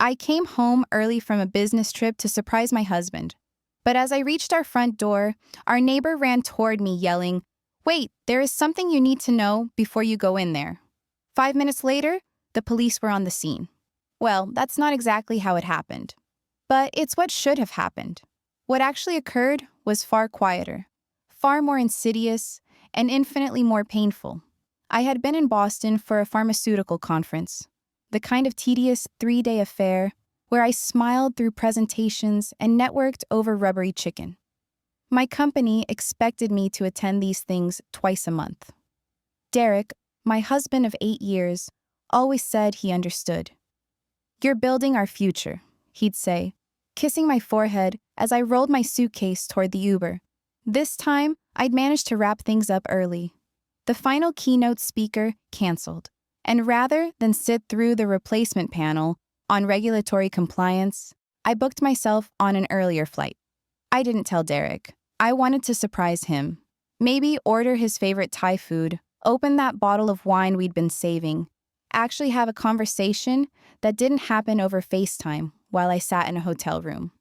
I came home early from a business trip to surprise my husband. But as I reached our front door, our neighbor ran toward me yelling, "Wait, there is something you need to know before you go in there." 5 minutes later, the police were on the scene. Well, that's not exactly how it happened. But it's what should have happened. What actually occurred was far quieter, far more insidious, and infinitely more painful. I had been in Boston for a pharmaceutical conference, the kind of tedious 3-day affair where I smiled through presentations and networked over rubbery chicken. My company expected me to attend these things twice a month. Derek, my husband of 8 years, always said he understood. "You're building our future," he'd say, kissing my forehead as I rolled my suitcase toward the Uber. This time, I'd managed to wrap things up early. The final keynote speaker canceled, and rather than sit through the replacement panel on regulatory compliance, I booked myself on an earlier flight. I didn't tell Derek. I wanted to surprise him. Maybe order his favorite Thai food, open that bottle of wine we'd been saving, actually have a conversation that didn't happen over FaceTime while I sat in a hotel room.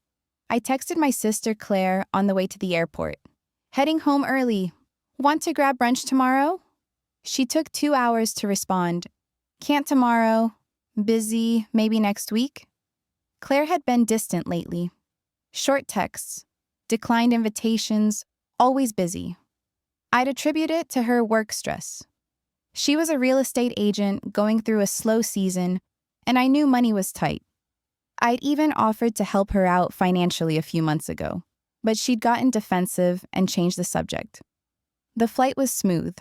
I texted my sister Claire on the way to the airport. "Heading home early. Want to grab brunch tomorrow?" She took 2 hours to respond. "Can't tomorrow. Busy, maybe next week?" Claire had been distant lately. Short texts, declined invitations, always busy. I'd attribute it to her work stress. She was a real estate agent going through a slow season, and I knew money was tight. I'd even offered to help her out financially a few months ago, but she'd gotten defensive and changed the subject. The flight was smooth.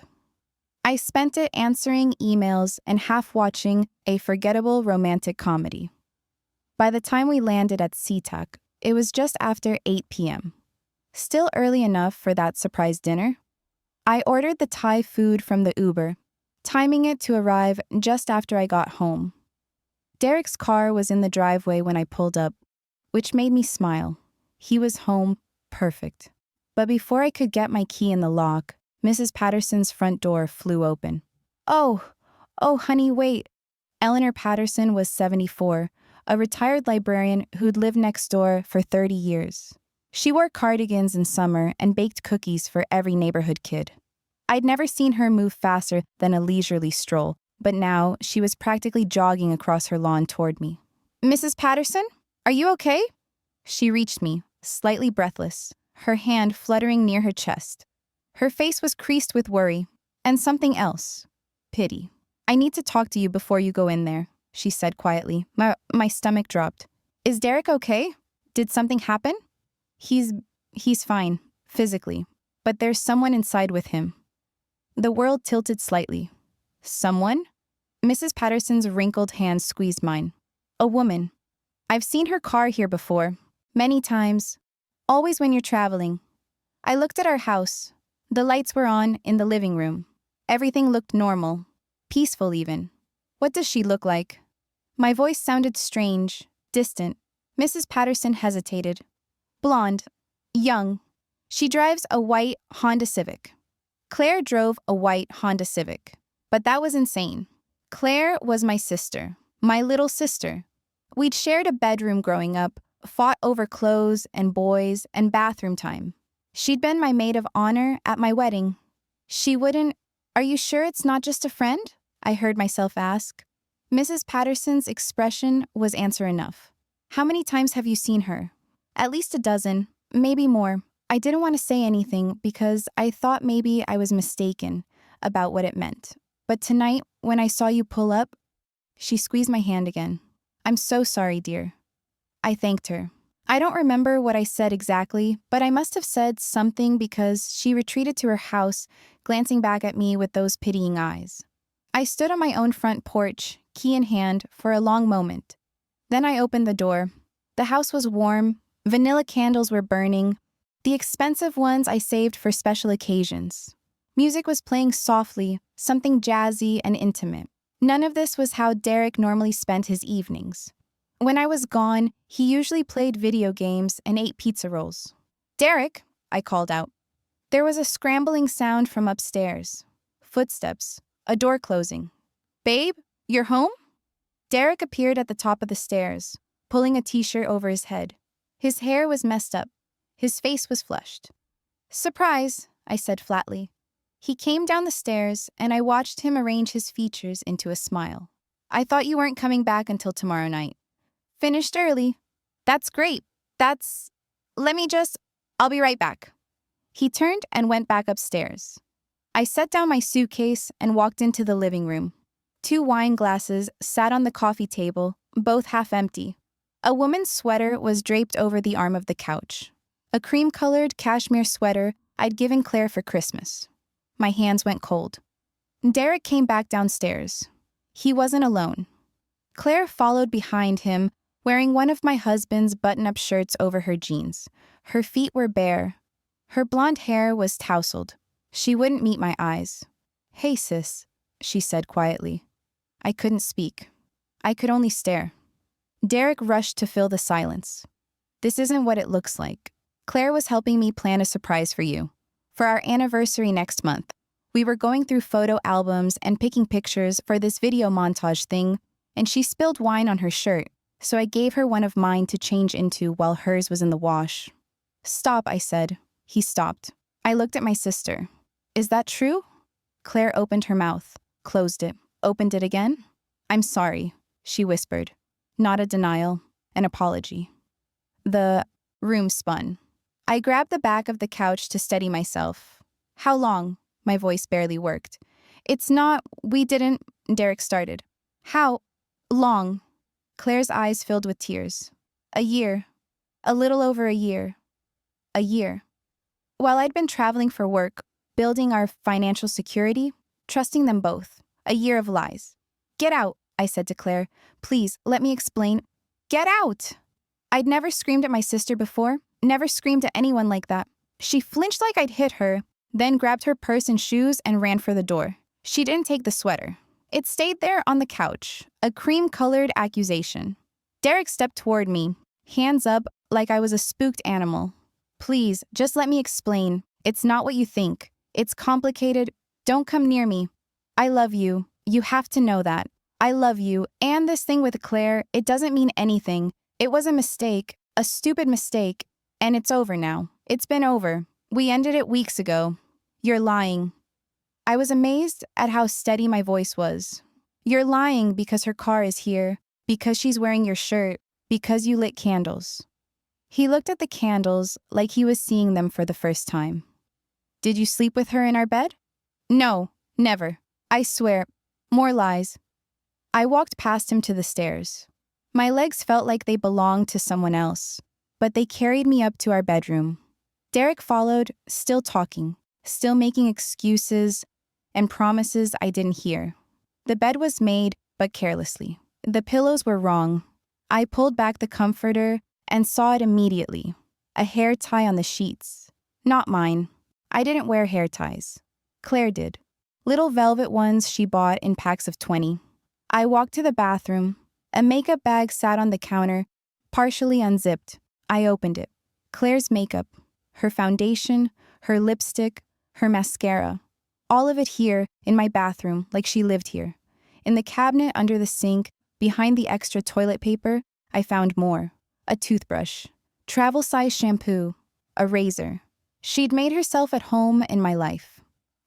I spent it answering emails and half-watching a forgettable romantic comedy. By the time we landed at SeaTac, it was just after 8 p.m. Still early enough for that surprise dinner. I ordered the Thai food from the Uber, timing it to arrive just after I got home. Derek's car was in the driveway when I pulled up, which made me smile. He was home, perfect. But before I could get my key in the lock, Mrs. Patterson's front door flew open. Oh, honey, wait." Eleanor Patterson was 74, a retired librarian who'd lived next door for 30 years. She wore cardigans in summer and baked cookies for every neighborhood kid. I'd never seen her move faster than a leisurely stroll, but now she was practically jogging across her lawn toward me. "Mrs. Patterson, are you okay?" She reached me, slightly breathless, her hand fluttering near her chest. Her face was creased with worry, and something else, pity. "I need to talk to you before you go in there," she said quietly. My stomach dropped. "Is Derek okay? Did something happen?" He's fine, physically, but there's someone inside with him." The world tilted slightly. "Someone?" Mrs. Patterson's wrinkled hand squeezed mine. "A woman. I've seen her car here before, many times, always when you're traveling. I looked at our house. The lights were on in the living room. Everything looked normal, peaceful even. What does she look like?" My voice sounded strange, distant. Mrs. Patterson hesitated. "Blonde, young. She drives a white Honda Civic." Claire drove a white Honda Civic, but that was insane. Claire was my sister, my little sister. We'd shared a bedroom growing up, fought over clothes and boys and bathroom time. She'd been my maid of honor at my wedding. She wouldn't— "Are you sure it's not just a friend?" I heard myself ask. Mrs. Patterson's expression was answer enough. "How many times have you seen her?" "At least a dozen, maybe more." I didn't want to say anything because I thought maybe I was mistaken about what it meant. But tonight, when I saw you pull up, she squeezed my hand again. "I'm so sorry, dear." I thanked her. I don't remember what I said exactly, but I must have said something because she retreated to her house, glancing back at me with those pitying eyes. I stood on my own front porch, key in hand, for a long moment. Then I opened the door. The house was warm, vanilla candles were burning, the expensive ones I saved for special occasions. Music was playing softly, something jazzy and intimate. None of this was how Derek normally spent his evenings. When I was gone, he usually played video games and ate pizza rolls. "Derek," I called out. There was a scrambling sound from upstairs. Footsteps, a door closing. "Babe, you're home?" Derek appeared at the top of the stairs, pulling a t-shirt over his head. His hair was messed up. His face was flushed. "Surprise," I said flatly. He came down the stairs, and I watched him arrange his features into a smile. "I thought you weren't coming back until tomorrow night." "Finished early." "That's great. I'll be right back." He turned and went back upstairs. I set down my suitcase and walked into the living room. 2 wine glasses sat on the coffee table, both half empty. A woman's sweater was draped over the arm of the couch. A cream-colored cashmere sweater I'd given Claire for Christmas. My hands went cold. Derek came back downstairs. He wasn't alone. Claire followed behind him, wearing one of my husband's button-up shirts over her jeans. Her feet were bare. Her blonde hair was tousled. She wouldn't meet my eyes. "Hey, sis," she said quietly. I couldn't speak. I could only stare. Derek rushed to fill the silence. "This isn't what it looks like. Claire was helping me plan a surprise for you. For our anniversary next month. We were going through photo albums and picking pictures for this video montage thing, and she spilled wine on her shirt, so I gave her one of mine to change into while hers was in the wash." "Stop," I said. He stopped. I looked at my sister. "Is that true?" Claire opened her mouth, closed it, opened it again. "I'm sorry," she whispered. Not a denial, an apology. The room spun. I grabbed the back of the couch to steady myself. "How long?" My voice barely worked. We didn't," Derek started. "How long?" Claire's eyes filled with tears. "A year. A little over a year. A year." While I'd been traveling for work, building our financial security, trusting them both. A year of lies. "Get out," I said to Claire. "Please, let me explain." "Get out!" I'd never screamed at my sister before, never screamed at anyone like that. She flinched like I'd hit her, then grabbed her purse and shoes and ran for the door. She didn't take the sweater. It stayed there on the couch, a cream-colored accusation. Derek stepped toward me, hands up like I was a spooked animal. "Please, just let me explain. It's not what you think. It's complicated. Don't come near me. I love you. You have to know that. I love you, and this thing with Claire, it doesn't mean anything. It was a mistake, a stupid mistake, and it's over now. It's been over. We ended it weeks ago. You're lying." I was amazed at how steady my voice was. "You're lying because her car is here, because she's wearing your shirt, because you lit candles." He looked at the candles like he was seeing them for the first time. "Did you sleep with her in our bed?" "No, never. I swear. More lies." I walked past him to the stairs. My legs felt like they belonged to someone else, but they carried me up to our bedroom. Derek followed, still talking, still making excuses and promises I didn't hear. The bed was made, but carelessly. The pillows were wrong. I pulled back the comforter and saw it immediately. A hair tie on the sheets. Not mine. I didn't wear hair ties. Claire did. Little velvet ones she bought in packs of 20. I walked to the bathroom. A makeup bag sat on the counter, partially unzipped. I opened it. Claire's makeup. Her foundation, her lipstick, her mascara. All of it here in my bathroom, like she lived here. In the cabinet under the sink, behind the extra toilet paper, I found more. A toothbrush, travel-size shampoo, a razor. She'd made herself at home in my life.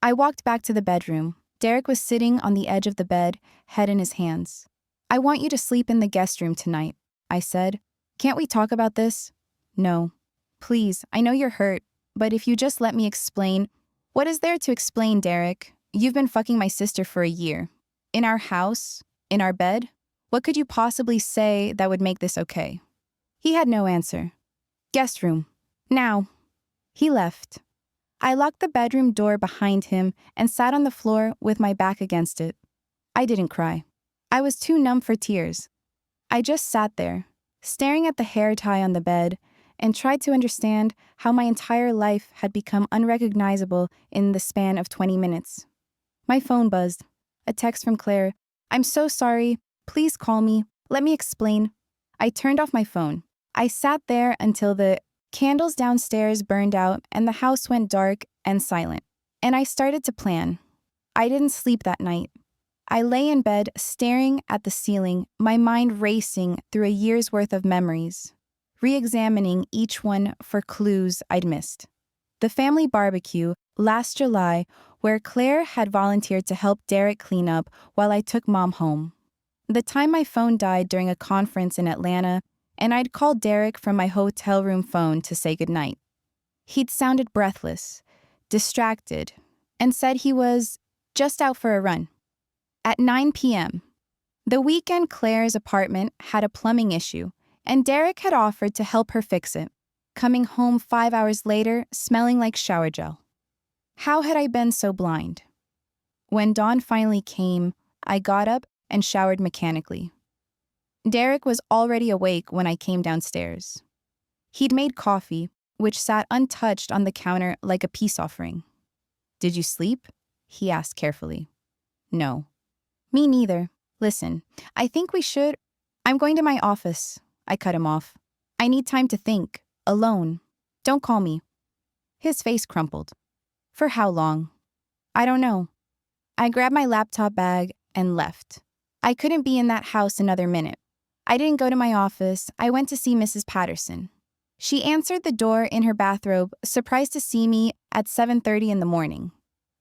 I walked back to the bedroom. Derek was sitting on the edge of the bed, head in his hands. "I want you to sleep in the guest room tonight," I said. "Can't we talk about this?" "No." "Please, I know you're hurt, but if you just let me explain." "What is there to explain, Derek? You've been fucking my sister for a year. In our house? In our bed? What could you possibly say that would make this okay?" He had no answer. "Guest room. Now." He left. I locked the bedroom door behind him and sat on the floor with my back against it. I didn't cry. I was too numb for tears. I just sat there, staring at the hair tie on the bed, and tried to understand how my entire life had become unrecognizable in the span of 20 minutes. My phone buzzed. A text from Claire. "I'm so sorry. Please call me. Let me explain." I turned off my phone. I sat there until the candles downstairs burned out and the house went dark and silent. And I started to plan. I didn't sleep that night. I lay in bed, staring at the ceiling, my mind racing through a year's worth of memories, re-examining each one for clues I'd missed. The family barbecue last July, where Claire had volunteered to help Derek clean up while I took Mom home. The time my phone died during a conference in Atlanta, and I'd called Derek from my hotel room phone to say goodnight. He'd sounded breathless, distracted, and said he was just out for a run. At 9 p.m., the weekend Claire's apartment had a plumbing issue, and Derek had offered to help her fix it, coming home 5 hours later smelling like shower gel. How had I been so blind? When dawn finally came, I got up and showered mechanically. Derek was already awake when I came downstairs. He'd made coffee, which sat untouched on the counter like a peace offering. "Did you sleep?" he asked carefully. "No." "Me neither. Listen, I think we should—" "I'm going to my office," I cut him off. "I need time to think, alone. Don't call me." His face crumpled. "For how long?" "I don't know." I grabbed my laptop bag and left. I couldn't be in that house another minute. I didn't go to my office. I went to see Mrs. Patterson. She answered the door in her bathrobe, surprised to see me at 7:30 in the morning.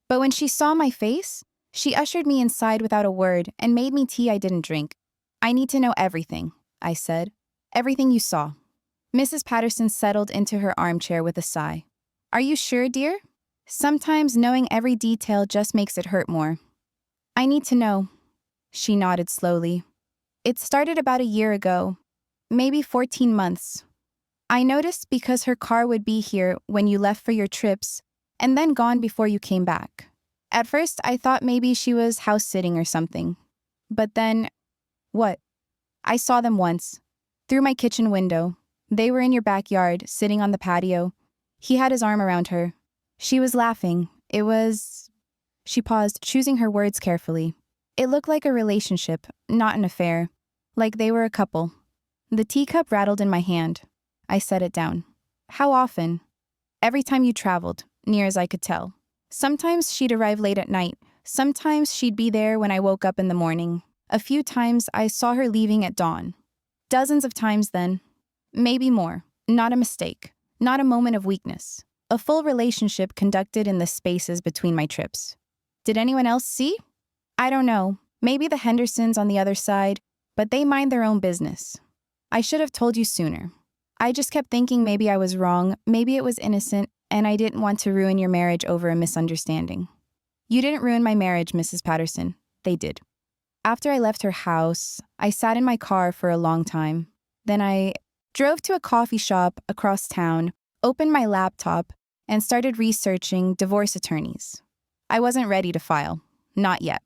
But when she saw my face, she ushered me inside without a word and made me tea I didn't drink. "I need to know everything," I said. "Everything you saw." Mrs. Patterson settled into her armchair with a sigh. "Are you sure, dear? Sometimes knowing every detail just makes it hurt more." "I need to know." She nodded slowly. "It started about a year ago, maybe 14 months. I noticed because her car would be here when you left for your trips and then gone before you came back. At first, I thought maybe she was house-sitting or something. But then—" "What?" "I saw them once, through my kitchen window. They were in your backyard, sitting on the patio. He had his arm around her. She was laughing. It was—" She paused, choosing her words carefully. "It looked like a relationship, not an affair. Like they were a couple." The teacup rattled in my hand. I set it down. "How often?" "Every time you traveled, near as I could tell. Sometimes she'd arrive late at night. Sometimes she'd be there when I woke up in the morning. A few times I saw her leaving at dawn. Dozens of times then. Maybe more. Not a mistake. Not a moment of weakness. A full relationship conducted in the spaces between my trips. Did anyone else see? I don't know. Maybe the Hendersons on the other side, but they mind their own business. I should have told you sooner. I just kept thinking maybe I was wrong, maybe it was innocent, and I didn't want to ruin your marriage over a misunderstanding." "You didn't ruin my marriage, Mrs. Patterson. They did." After I left her house, I sat in my car for a long time. Then I drove to a coffee shop across town, opened my laptop, and started researching divorce attorneys. I wasn't ready to file. Not yet.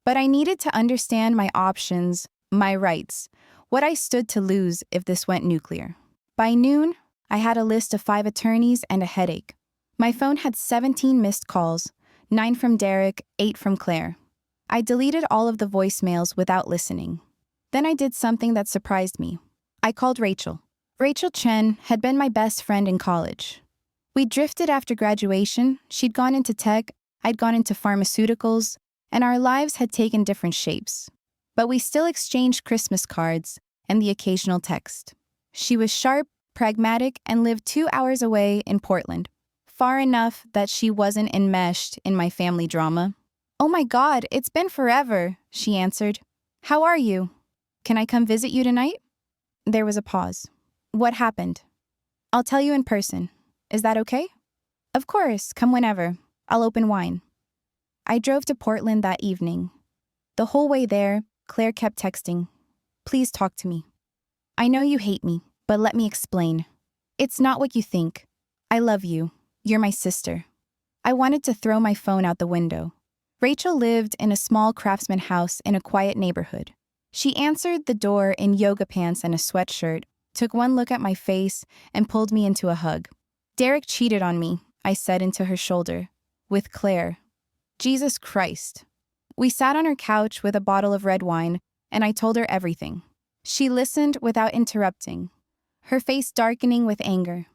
But I needed to understand my options, my rights, what I stood to lose if this went nuclear. By noon, I had a list of 5 attorneys and a headache. My phone had 17 missed calls, 9 from Derek, 8 from Claire. I deleted all of the voicemails without listening. Then I did something that surprised me. I called Rachel. Rachel Chen had been my best friend in college. We drifted after graduation. She'd gone into tech, I'd gone into pharmaceuticals, and our lives had taken different shapes. But we still exchanged Christmas cards and the occasional text. She was sharp, pragmatic, and lived 2 hours away in Portland, far enough that she wasn't enmeshed in my family drama. "Oh my God, it's been forever," she answered. "How are you? Can I come visit you tonight?" There was a pause. "What happened?" "I'll tell you in person. Is that okay?" "Of course, come whenever. I'll open wine." I drove to Portland that evening. The whole way there, Claire kept texting, "Please talk to me. I know you hate me, but let me explain. It's not what you think. I love you. You're my sister." I wanted to throw my phone out the window. Rachel lived in a small craftsman house in a quiet neighborhood. She answered the door in yoga pants and a sweatshirt, took one look at my face, and pulled me into a hug. "Derek cheated on me," I said into her shoulder. "With Claire." Jesus Christ. We sat on her couch with a bottle of red wine, and I told her everything. She listened without interrupting, her face darkening with anger.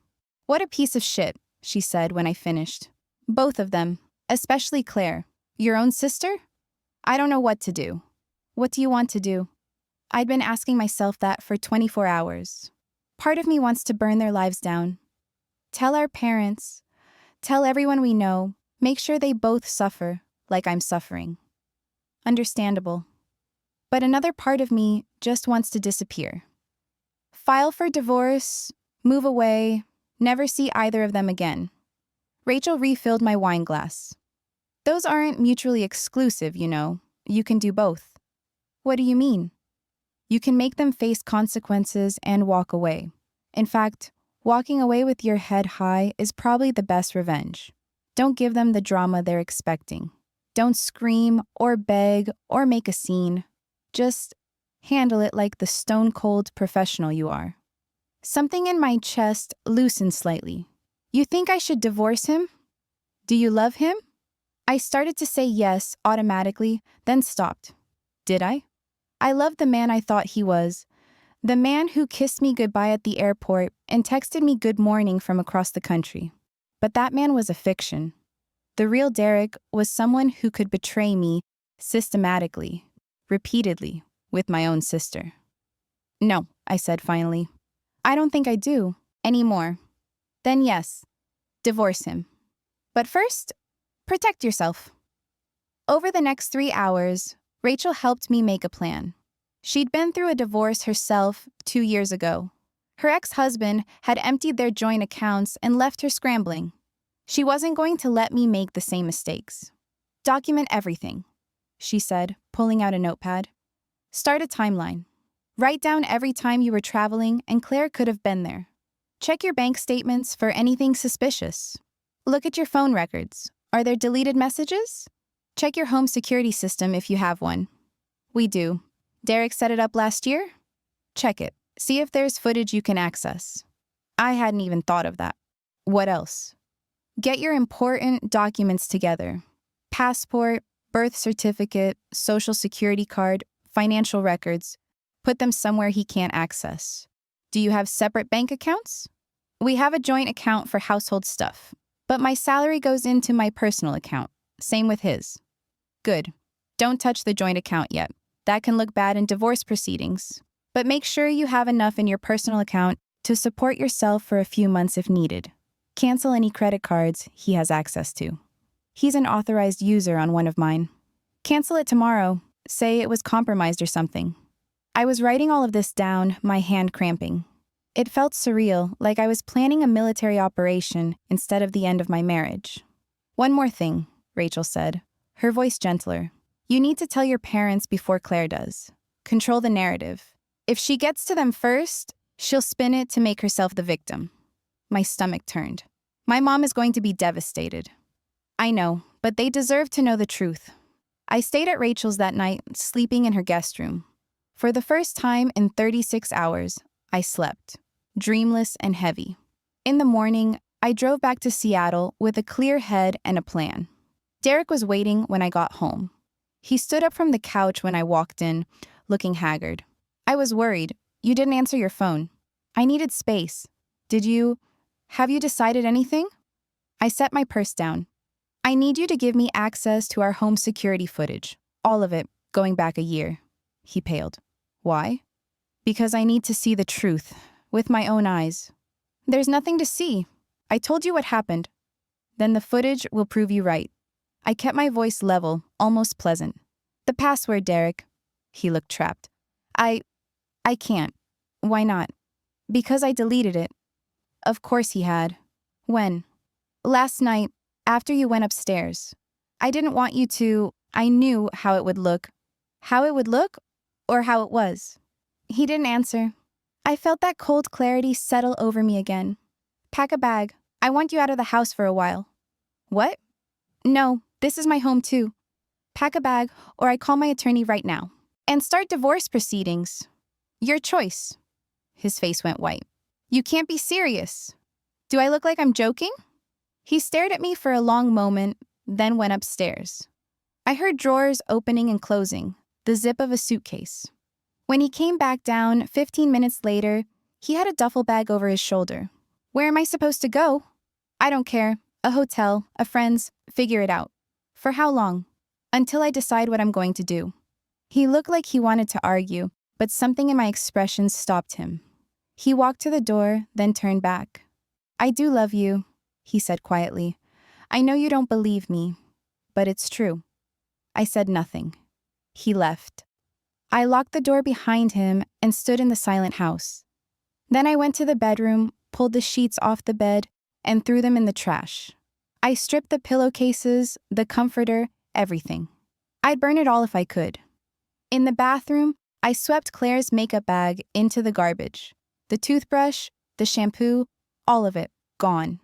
"What a piece of shit," she said when I finished. "Both of them, especially Claire. Your own sister?" I don't know what to do. What do you want to do? I'd been asking myself that for 24 hours. Part of me wants to burn their lives down. Tell our parents. Tell everyone we know. Make sure they both suffer like I'm suffering. Understandable. But another part of me just wants to disappear. File for divorce, move away, never see either of them again. Rachel refilled my wine glass. Those aren't mutually exclusive, you know. You can do both. What do you mean? You can make them face consequences and walk away. In fact, walking away with your head high is probably the best revenge. Don't give them the drama they're expecting. Don't scream or beg or make a scene. Just handle it like the stone-cold professional you are. Something in my chest loosened slightly. You think I should divorce him? Do you love him? I started to say yes automatically, then stopped. Did I? I loved the man I thought he was. The man who kissed me goodbye at the airport and texted me good morning from across the country. But that man was a fiction. The real Derek was someone who could betray me systematically, repeatedly, with my own sister. No, I said finally. I don't think I do anymore. Then yes, divorce him. But first, protect yourself. Over the next 3 hours, Rachel helped me make a plan. She'd been through a divorce herself 2 years ago. Her ex-husband had emptied their joint accounts and left her scrambling. She wasn't going to let me make the same mistakes. Document everything, she said, pulling out a notepad. Start a timeline. Write down every time you were traveling and Claire could have been there. Check your bank statements for anything suspicious. Look at your phone records. Are there deleted messages? Check your home security system if you have one. We do. Derek set it up last year? Check it. See if there's footage you can access. I hadn't even thought of that. What else? Get your important documents together. Passport, birth certificate, social security card, financial records. Put them somewhere he can't access. Do you have separate bank accounts? We have a joint account for household stuff, but my salary goes into my personal account. Same with his. Good. Don't touch the joint account yet. That can look bad in divorce proceedings. But make sure you have enough in your personal account to support yourself for a few months if needed. Cancel any credit cards he has access to. He's an authorized user on one of mine. Cancel it tomorrow. Say it was compromised or something. I was writing all of this down, my hand cramping. It felt surreal, like I was planning a military operation instead of the end of my marriage. One more thing, Rachel said, her voice gentler. You need to tell your parents before Claire does. Control the narrative. If she gets to them first, she'll spin it to make herself the victim. My stomach turned. My mom is going to be devastated. I know, but they deserve to know the truth. I stayed at Rachel's that night, sleeping in her guest room. For the first time in 36 hours, I slept, dreamless and heavy. In the morning, I drove back to Seattle with a clear head and a plan. Derek was waiting when I got home. He stood up from the couch when I walked in, looking haggard. I was worried. You didn't answer your phone. I needed space. Have you decided anything? I set my purse down. I need you to give me access to our home security footage. All of it, going back a year. He paled. Why? Because I need to see the truth, with my own eyes. There's nothing to see. I told you what happened. Then the footage will prove you right. I kept my voice level, almost pleasant. The password, Derek. He looked trapped. I can't. Why not? Because I deleted it. Of course he had. When? Last night, after you went upstairs. I didn't want you to. I knew how it would look. How it would look, or how it was. He didn't answer. I felt that cold clarity settle over me again. Pack a bag. I want you out of the house for a while. What? No, this is my home too. Pack a bag, or I call my attorney right now. And start divorce proceedings. Your choice. His face went white. You can't be serious. Do I look like I'm joking? He stared at me for a long moment, then went upstairs. I heard drawers opening and closing, the zip of a suitcase. When he came back down 15 minutes later, he had a duffel bag over his shoulder. Where am I supposed to go? I don't care. A hotel, a friend's, figure it out. For how long? until I decide what I'm going to do. He looked like he wanted to argue, but something in my expression stopped him. He walked to the door, then turned back. I do love you, he said quietly. I know you don't believe me, but it's true. I said nothing. He left. I locked the door behind him and stood in the silent house. Then I went to the bedroom, pulled the sheets off the bed, and threw them in the trash. I stripped the pillowcases, the comforter, everything. I'd burn it all if I could. In the bathroom, I swept Claire's makeup bag into the garbage. The toothbrush, the shampoo, all of it, gone.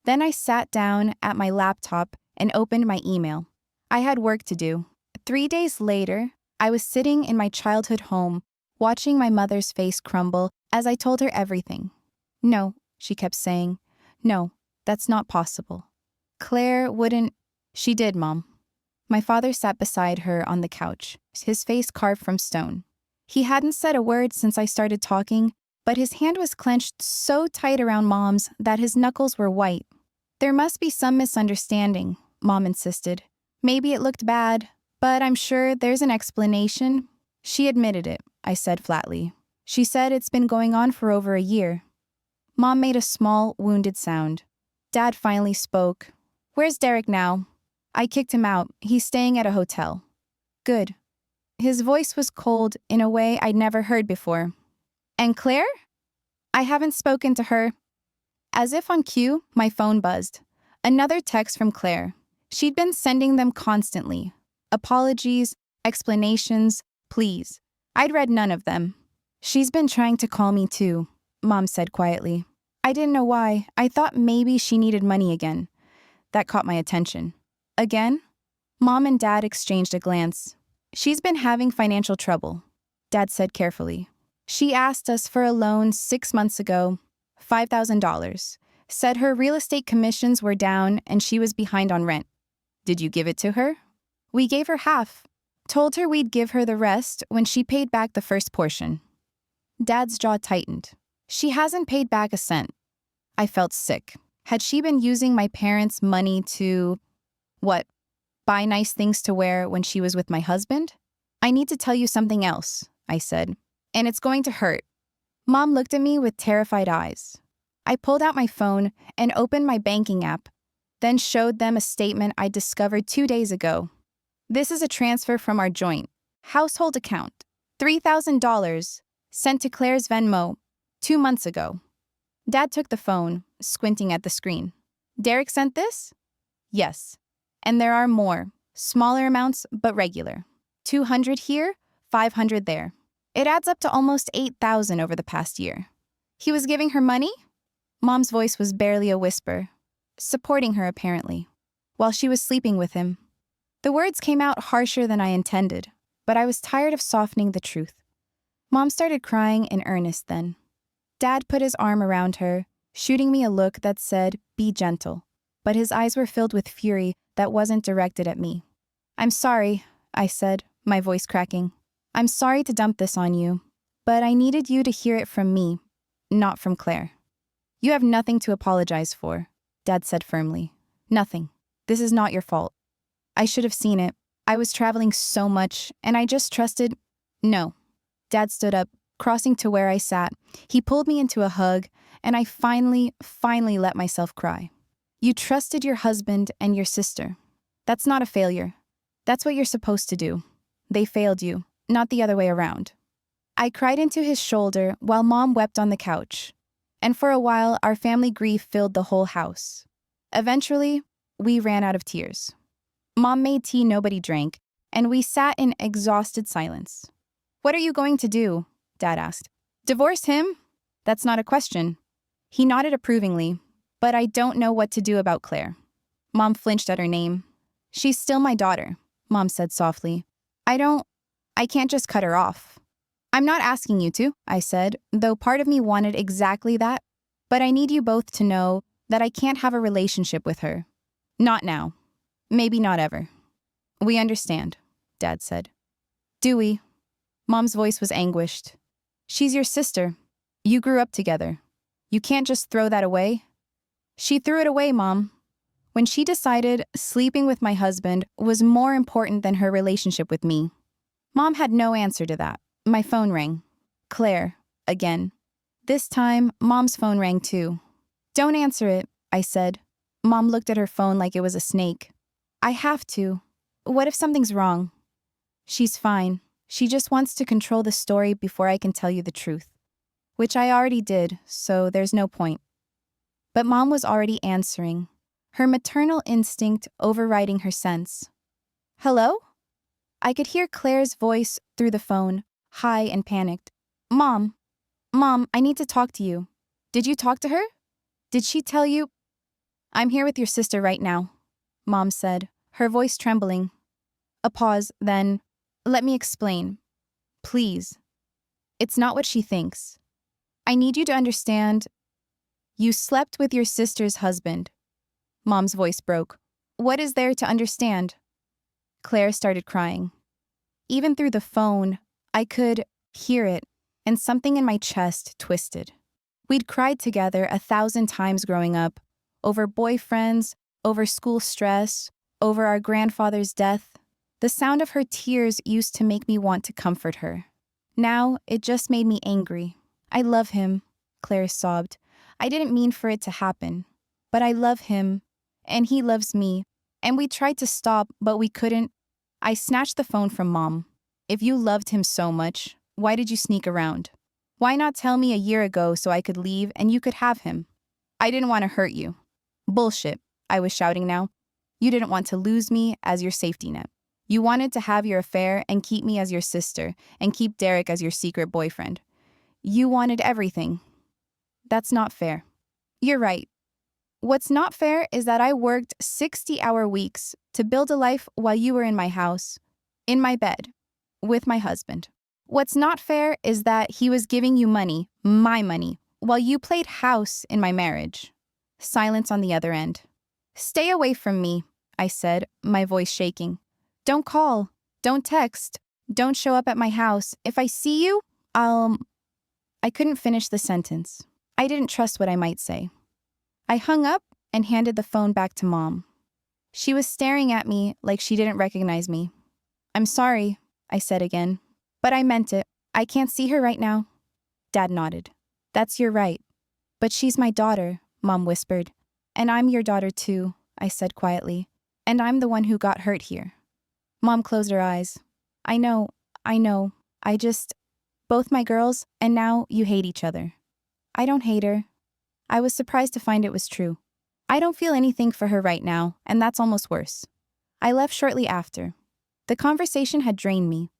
Then I sat down at my laptop and opened my email. I had work to do. 3 days later, I was sitting in my childhood home, watching my mother's face crumble as I told her everything. No, she kept saying. No, that's not possible. Claire wouldn't. She did, Mom. My father sat beside her on the couch, his face carved from stone. He hadn't said a word since I started talking, but his hand was clenched so tight around Mom's that his knuckles were white. There must be some misunderstanding, Mom insisted. Maybe it looked bad, but I'm sure there's an explanation. She admitted it, I said flatly. She said it's been going on for over a year. Mom made a small, wounded sound. Dad finally spoke. Where's Derek now? I kicked him out. He's staying at a hotel. Good. His voice was cold in a way I'd never heard before. And Claire? I haven't spoken to her. As if on cue, my phone buzzed. Another text from Claire. She'd been sending them constantly. Apologies, explanations, pleas. I'd read none of them. She's been trying to call me too, Mom said quietly. I didn't know why. I thought maybe she needed money again. That caught my attention. Again? Mom and Dad exchanged a glance. She's been having financial trouble, Dad said carefully. She asked us for a loan 6 months ago, $5,000. Said her real estate commissions were down and she was behind on rent. Did you give it to her? We gave her half. Told her we'd give her the rest when she paid back the first portion. Dad's jaw tightened. She hasn't paid back a cent. I felt sick. Had she been using my parents' money to, what, buy nice things to wear when she was with my husband? I need to tell you something else, I said, and it's going to hurt. Mom looked at me with terrified eyes. I pulled out my phone and opened my banking app, then showed them a statement I discovered 2 days ago. This is a transfer from our joint household account, $3,000, sent to Claire's Venmo 2 months ago. Dad took the phone, squinting at the screen. Derek sent this? Yes. And there are more, smaller amounts but regular. 200 here, 500 there. It adds up to almost 8,000 over the past year. He was giving her money? Mom's voice was barely a whisper. Supporting her, apparently, while she was sleeping with him. The words came out harsher than I intended, but I was tired of softening the truth. Mom started crying in earnest then. Dad put his arm around her, shooting me a look that said, be gentle, but his eyes were filled with fury that wasn't directed at me. I'm sorry, I said, my voice cracking. I'm sorry to dump this on you, but I needed you to hear it from me, not from Claire. You have nothing to apologize for, Dad said firmly. Nothing. This is not your fault. I should have seen it. I was traveling so much, and I just trusted. No. Dad stood up, crossing to where I sat. He pulled me into a hug, and I finally let myself cry. You trusted your husband and your sister. That's not a failure. That's what you're supposed to do. They failed you, not the other way around. I cried into his shoulder while Mom wept on the couch. And for a while, our family grief filled the whole house. Eventually, we ran out of tears. Mom made tea nobody drank, and we sat in exhausted silence. What are you going to do? Dad asked. Divorce him? That's not a question. He nodded approvingly, but I don't know what to do about Claire. Mom flinched at her name. She's still my daughter, Mom said softly. I can't just cut her off. I'm not asking you to, I said, though part of me wanted exactly that. But I need you both to know that I can't have a relationship with her. Not now. Maybe not ever. We understand, Dad said. Do we? Mom's voice was anguished. She's your sister. You grew up together. You can't just throw that away. She threw it away, Mom. when she decided sleeping with my husband was more important than her relationship with me. Mom had no answer to that. My phone rang. Claire, again. This time, Mom's phone rang too. Don't answer it, I said. Mom looked at her phone like it was a snake. I have to. What if something's wrong? She's fine. She just wants to control the story before I can tell you the truth. Which I already did, so there's no point. But Mom was already answering, her maternal instinct overriding her sense. Hello? I could hear Claire's voice through the phone, high and panicked. Mom, I need to talk to you. Did you talk to her? Did she tell you? I'm here with your sister right now, Mom said, her voice trembling. A pause, then, let me explain. Please. It's not what she thinks. I need you to understand. You slept with your sister's husband. Mom's voice broke. What is there to understand? Claire started crying. Even through the phone, I could hear it, and something in my chest twisted. We'd cried together 1,000 times growing up, over boyfriends, over school stress, over our grandfather's death. The sound of her tears used to make me want to comfort her. Now, it just made me angry. I love him, Claire sobbed. I didn't mean for it to happen. But I love him, and he loves me, and we tried to stop, but we couldn't. I snatched the phone from Mom. If you loved him so much, why did you sneak around? Why not tell me a year ago so I could leave and you could have him? I didn't want to hurt you. Bullshit, I was shouting now. You didn't want to lose me as your safety net. You wanted to have your affair and keep me as your sister and keep Derek as your secret boyfriend. You wanted everything. That's not fair. You're right. What's not fair is that I worked 60-hour weeks to build a life while you were in my house, in my bed, with my husband. What's not fair is that he was giving you money, my money, while you played house in my marriage. Silence on the other end. Stay away from me, I said, my voice shaking. Don't call. Don't text. Don't show up at my house. If I see you, I couldn't finish the sentence. I didn't trust what I might say. I hung up and handed the phone back to Mom. She was staring at me like she didn't recognize me. I'm sorry, I said again. But I meant it. I can't see her right now. Dad nodded. That's your right. But she's my daughter, Mom whispered. And I'm your daughter too, I said quietly. And I'm the one who got hurt here. Mom closed her eyes. I know. Both my girls, and now you hate each other. I don't hate her. I was surprised to find it was true. I don't feel anything for her right now, and that's almost worse. I left shortly after. The conversation had drained me.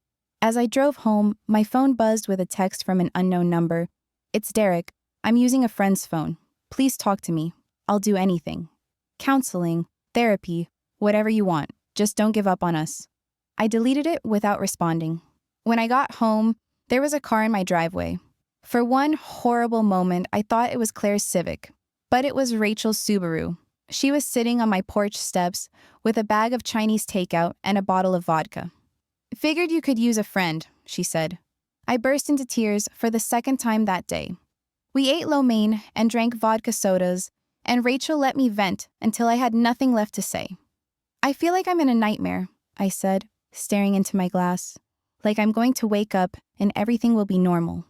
As I drove home, my phone buzzed with a text from an unknown number. It's Derek. I'm using a friend's phone. Please talk to me. I'll do anything. Counseling, therapy, whatever you want. Just don't give up on us. I deleted it without responding. When I got home, there was a car in my driveway. For one horrible moment, I thought it was Claire's Civic, but it was Rachel's Subaru. She was sitting on my porch steps with a bag of Chinese takeout and a bottle of vodka. Figured you could use a friend, she said. I burst into tears for the second time that day. We ate lo mein and drank vodka sodas, and Rachel let me vent until I had nothing left to say. I feel like I'm in a nightmare, I said, staring into my glass. Like I'm going to wake up and everything will be normal.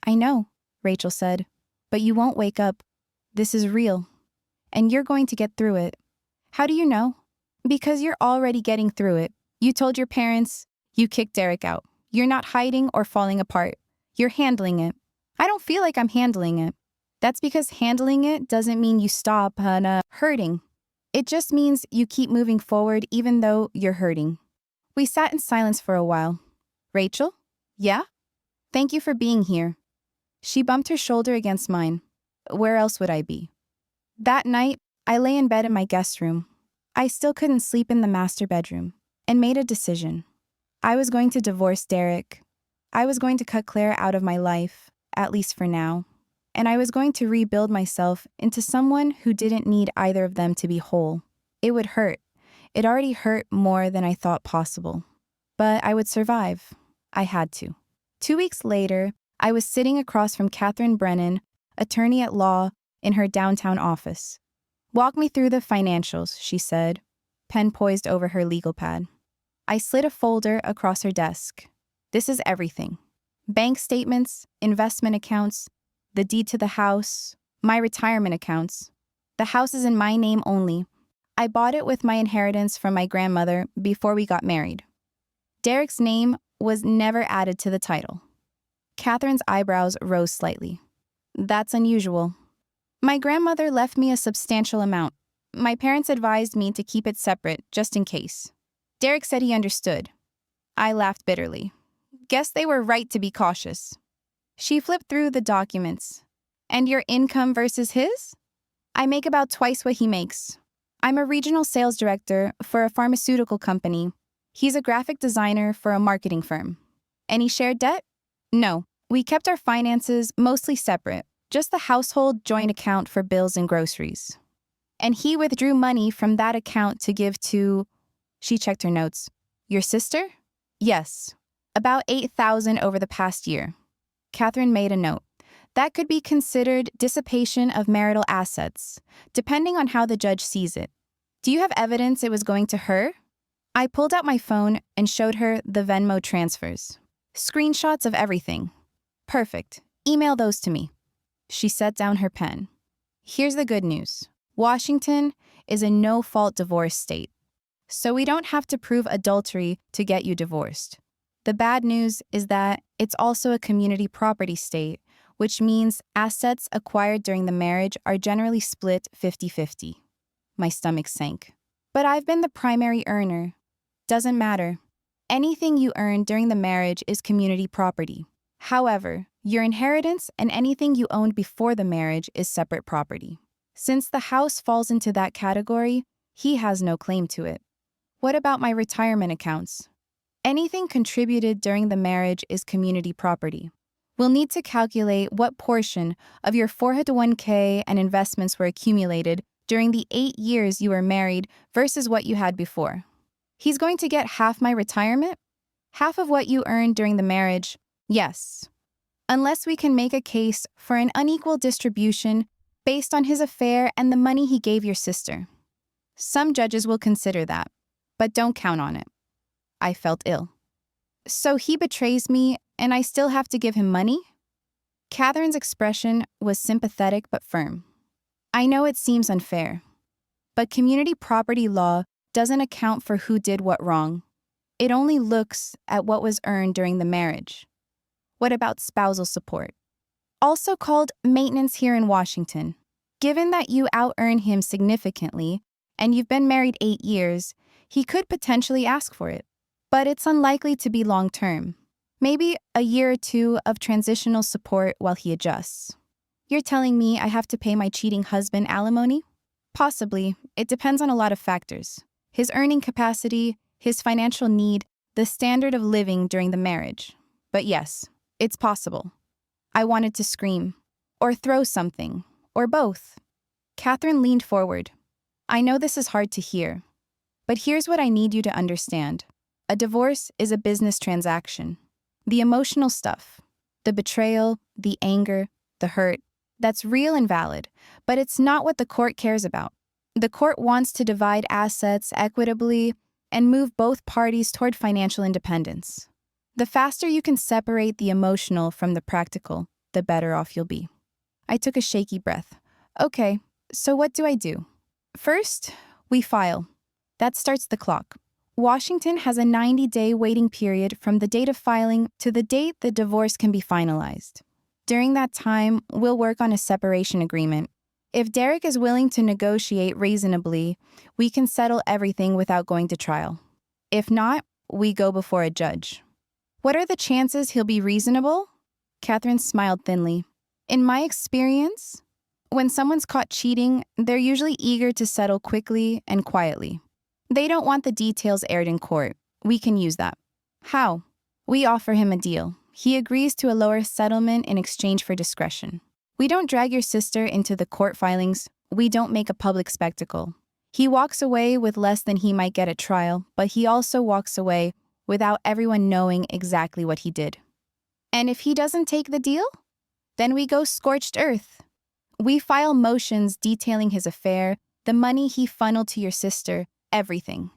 I know, Rachel said, but you won't wake up. This is real. And you're going to get through it. How do you know? Because you're already getting through it. You told your parents, you kicked Derek out. You're not hiding or falling apart. You're handling it. I don't feel like I'm handling it. That's because handling it doesn't mean you stop hurting. It just means you keep moving forward even though you're hurting. We sat in silence for a while. Rachel? Yeah? Thank you for being here. She bumped her shoulder against mine. Where else would I be? That night, I lay in bed in my guest room. I still couldn't sleep in the master bedroom, and made a decision. I was going to divorce Derek. I was going to cut Claire out of my life, at least for now. And I was going to rebuild myself into someone who didn't need either of them to be whole. It would hurt. It already hurt more than I thought possible. But I would survive. I had to. 2 weeks later, I was sitting across from Catherine Brennan, attorney at law, in her downtown office. Walk me through the financials, she said, pen poised over her legal pad. I slid a folder across her desk. This is everything. Bank statements, investment accounts, the deed to the house, my retirement accounts. The house is in my name only. I bought it with my inheritance from my grandmother before we got married. Derek's name was never added to the title. Catherine's eyebrows rose slightly. That's unusual. My grandmother left me a substantial amount. My parents advised me to keep it separate, just in case. Derek said he understood. I laughed bitterly. Guess they were right to be cautious. She flipped through the documents. And your income versus his? I make about twice what he makes. I'm a regional sales director for a pharmaceutical company. He's a graphic designer for a marketing firm. Any shared debt? No. We kept our finances mostly separate, just the household joint account for bills and groceries. And he withdrew money from that account to give to... She checked her notes. Your sister? Yes. About $8,000 over the past year. Catherine made a note. That could be considered dissipation of marital assets, depending on how the judge sees it. Do you have evidence it was going to her? I pulled out my phone and showed her the Venmo transfers. Screenshots of everything. Perfect. Email those to me. She set down her pen. Here's the good news. Washington is a no-fault divorce state, so we don't have to prove adultery to get you divorced. The bad news is that it's also a community property state, which means assets acquired during the marriage are generally split 50-50. My stomach sank. But I've been the primary earner. Doesn't matter. Anything you earn during the marriage is community property. However, your inheritance and anything you owned before the marriage is separate property. Since the house falls into that category, he has no claim to it. What about my retirement accounts? Anything contributed during the marriage is community property. We'll need to calculate what portion of your 401k and investments were accumulated during the 8 years you were married versus what you had before. He's going to get half my retirement? Half of what you earned during the marriage? Yes. Unless we can make a case for an unequal distribution based on his affair and the money he gave your sister. Some judges will consider that, but don't count on it. I felt ill. So he betrays me and I still have to give him money? Catherine's expression was sympathetic but firm. I know it seems unfair, but community property law doesn't account for who did what wrong. It only looks at what was earned during the marriage. What about spousal support? Also called maintenance here in Washington. Given that you out-earn him significantly and you've been married 8 years, he could potentially ask for it. But it's unlikely to be long-term. Maybe a year or 2 of transitional support while he adjusts. You're telling me I have to pay my cheating husband alimony? Possibly. It depends on a lot of factors. His earning capacity, his financial need, the standard of living during the marriage. But yes, it's possible. I wanted to scream, or throw something, or both. Catherine leaned forward. I know this is hard to hear, but here's what I need you to understand. A divorce is a business transaction. The emotional stuff, the betrayal, the anger, the hurt, that's real and valid, but it's not what the court cares about. The court wants to divide assets equitably and move both parties toward financial independence. The faster you can separate the emotional from the practical, the better off you'll be. I took a shaky breath. Okay, so what do I do? First, we file. That starts the clock. Washington has a 90-day waiting period from the date of filing to the date the divorce can be finalized. During that time, we'll work on a separation agreement. If Derek is willing to negotiate reasonably, we can settle everything without going to trial. If not, we go before a judge. What are the chances he'll be reasonable? Catherine smiled thinly. In my experience, when someone's caught cheating, they're usually eager to settle quickly and quietly. They don't want the details aired in court. We can use that. How? We offer him a deal. He agrees to a lower settlement in exchange for discretion. We don't drag your sister into the court filings. We don't make a public spectacle. He walks away with less than he might get at trial, but he also walks away without everyone knowing exactly what he did. And if he doesn't take the deal, then we go scorched earth. We file motions detailing his affair, the money he funneled to your sister, everything.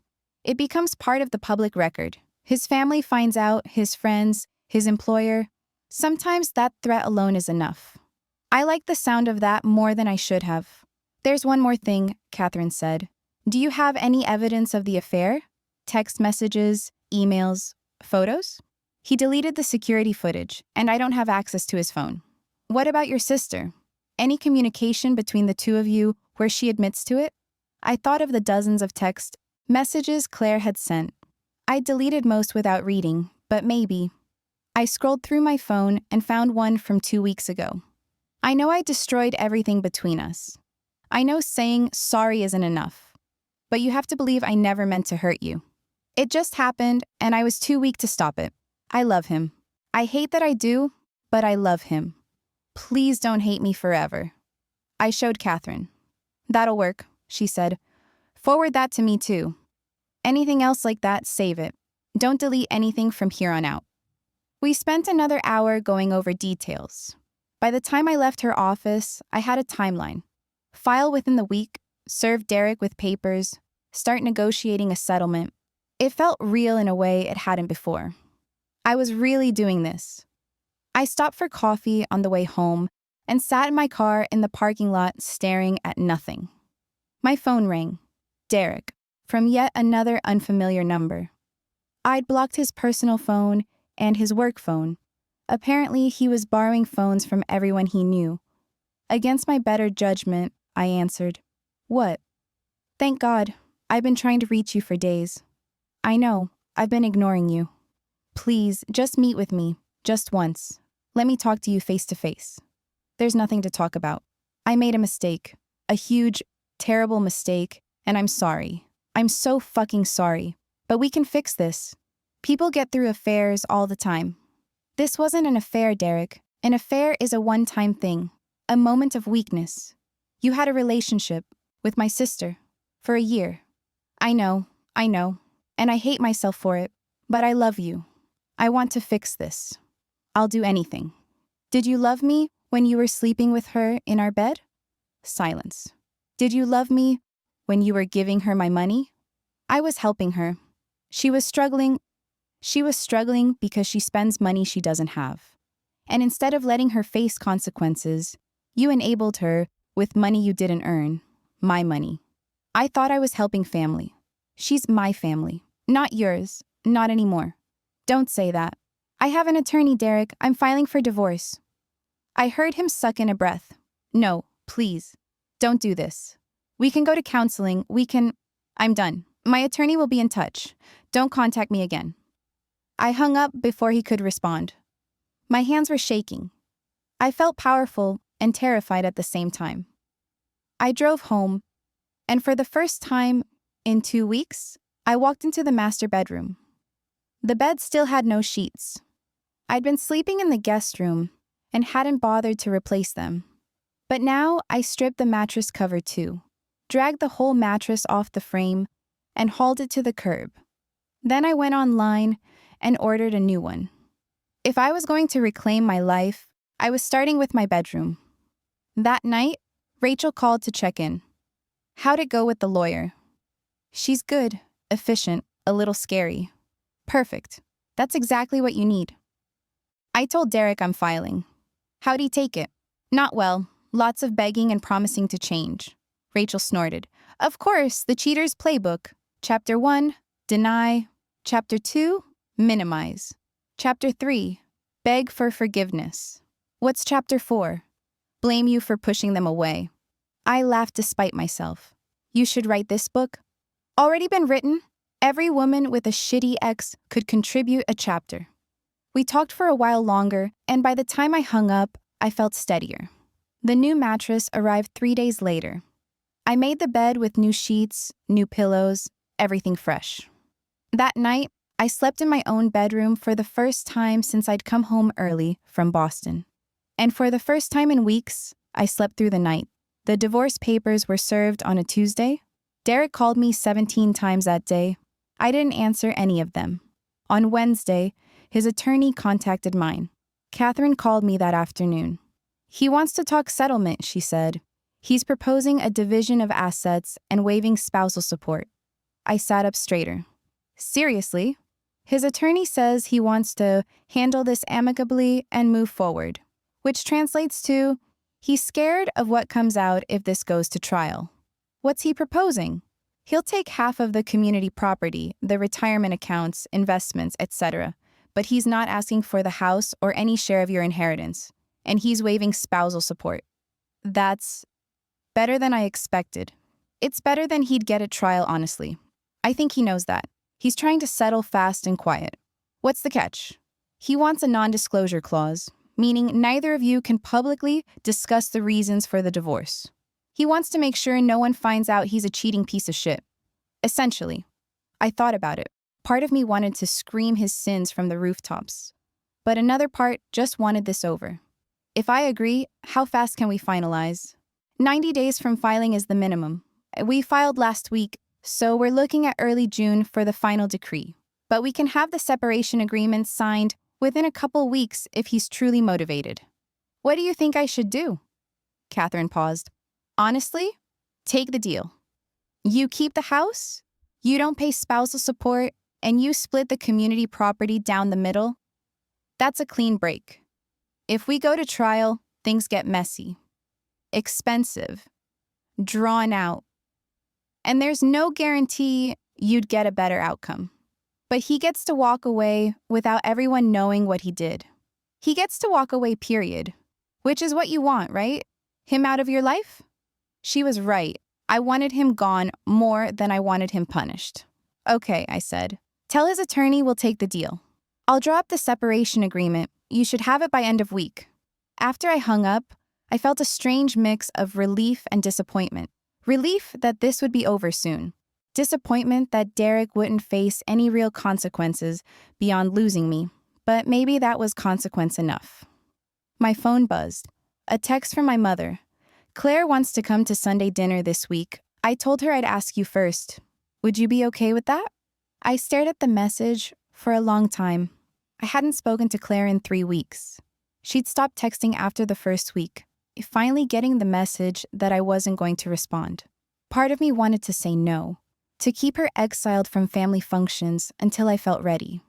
It becomes part of the public record. His family finds out, his friends, his employer. Sometimes that threat alone is enough. I like the sound of that more than I should have. There's one more thing, Catherine said. Do you have any evidence of the affair? Text messages, emails, photos? He deleted the security footage, and I don't have access to his phone. What about your sister? Any communication between the two of you where she admits to it? I thought of the dozens of text messages Claire had sent. I deleted most without reading, but maybe. I scrolled through my phone and found one from 2 weeks ago. I know I destroyed everything between us. I know saying sorry isn't enough, but you have to believe I never meant to hurt you. It just happened, and I was too weak to stop it. I love him. I hate that I do, but I love him. Please don't hate me forever. I showed Catherine. That'll work, she said. Forward that to me too. Anything else like that, save it. Don't delete anything from here on out. We spent another hour going over details. By the time I left her office, I had a timeline. File within the week, serve Derek with papers, start negotiating a settlement. It felt real in a way it hadn't before. I was really doing this. I stopped for coffee on the way home and sat in my car in the parking lot staring at nothing. My phone rang. Derek, from yet another unfamiliar number. I'd blocked his personal phone and his work phone. Apparently, he was borrowing phones from everyone he knew. Against my better judgment, I answered, "What?" "Thank God. I've been trying to reach you for days." "I know. I've been ignoring you. Please, just meet with me. Just once. Let me talk to you face to face." "There's nothing to talk about. I made a mistake. A huge, terrible mistake, and I'm sorry. I'm so fucking sorry. But we can fix this. People get through affairs all the time. This wasn't an affair, Derek. An affair is a one-time thing. A moment of weakness. You had a relationship with my sister for a year. I know, and I hate myself for it, but I love you. I want to fix this. I'll do anything." "Did you love me when you were sleeping with her in our bed?" Silence. "Did you love me when you were giving her my money?" "I was helping her. She was struggling because she spends money she doesn't have. And instead of letting her face consequences, you enabled her with money you didn't earn, my money. I thought I was helping family. She's my family, not yours, not anymore. Don't say that. I have an attorney, Derek. I'm filing for divorce." I heard him suck in a breath. "No, please. Don't do this. We can go to counseling. I'm done. My attorney will be in touch. Don't contact me again." I hung up before he could respond. My hands were shaking. I felt powerful and terrified at the same time. I drove home, and for the first time in 2 weeks, I walked into the master bedroom. The bed still had no sheets. I'd been sleeping in the guest room and hadn't bothered to replace them. But now I stripped the mattress cover too, dragged the whole mattress off the frame, and hauled it to the curb. Then I went online and ordered a new one. If I was going to reclaim my life, I was starting with my bedroom. That night, Rachel called to check in. "How'd it go with the lawyer?" "She's good, efficient, a little scary." "Perfect. That's exactly what you need." I told Derek I'm filing. "How'd he take it?" "Not well. Lots of begging and promising to change." Rachel snorted. "Of course, the cheater's playbook. Chapter 1, deny. Chapter 2, minimize. Chapter 3, beg for forgiveness. What's Chapter 4? Blame you for pushing them away." I laughed despite myself. "You should write this book." "Already been written. Every woman with a shitty ex could contribute a chapter." We talked for a while longer, and by the time I hung up, I felt steadier. The new mattress arrived 3 days later. I made the bed with new sheets, new pillows, everything fresh. That night, I slept in my own bedroom for the first time since I'd come home early from Boston. And for the first time in weeks, I slept through the night. The divorce papers were served on a Tuesday. Derek called me 17 times that day. I didn't answer any of them. On Wednesday, his attorney contacted mine. Catherine called me that afternoon. "He wants to talk settlement," she said. He's proposing a division of assets and waiving spousal support. I sat up straighter. Seriously? His attorney says he wants to handle this amicably and move forward, which translates to he's scared of what comes out if this goes to trial. What's he proposing? He'll take half of the community property, the retirement accounts, investments, etc., but he's not asking for the house or any share of your inheritance, and he's waiving spousal support. That's better than I expected. It's better than he'd get at trial, honestly. I think he knows that. He's trying to settle fast and quiet. What's the catch? He wants a non-disclosure clause, meaning neither of you can publicly discuss the reasons for the divorce. He wants to make sure no one finds out he's a cheating piece of shit. Essentially, I thought about it. Part of me wanted to scream his sins from the rooftops, but another part just wanted this over. If I agree, how fast can we finalize? 90 days from filing is the minimum. We filed last week, so we're looking at early June for the final decree. But we can have the separation agreement signed within a couple weeks if he's truly motivated. What do you think I should do? Catherine paused. Honestly, take the deal. You keep the house, you don't pay spousal support, and you split the community property down the middle. That's a clean break. If we go to trial, things get messy, expensive, drawn out, and there's no guarantee you'd get a better outcome. But he gets to walk away without everyone knowing what he did. He gets to walk away, period. Which is what you want, right? Him out of your life? She was right. I wanted him gone more than I wanted him punished. Okay, I said. Tell his attorney we'll take the deal. I'll draw up the separation agreement. You should have it by end of week. After I hung up, I felt a strange mix of relief and disappointment. Relief that this would be over soon. Disappointment that Derek wouldn't face any real consequences beyond losing me, but maybe that was consequence enough. My phone buzzed. A text from my mother. Claire wants to come to Sunday dinner this week. I told her I'd ask you first. Would you be okay with that? I stared at the message for a long time. I hadn't spoken to Claire in 3 weeks. She'd stopped texting after the first week, finally getting the message that I wasn't going to respond. Part of me wanted to say no, to keep her exiled from family functions until I felt ready.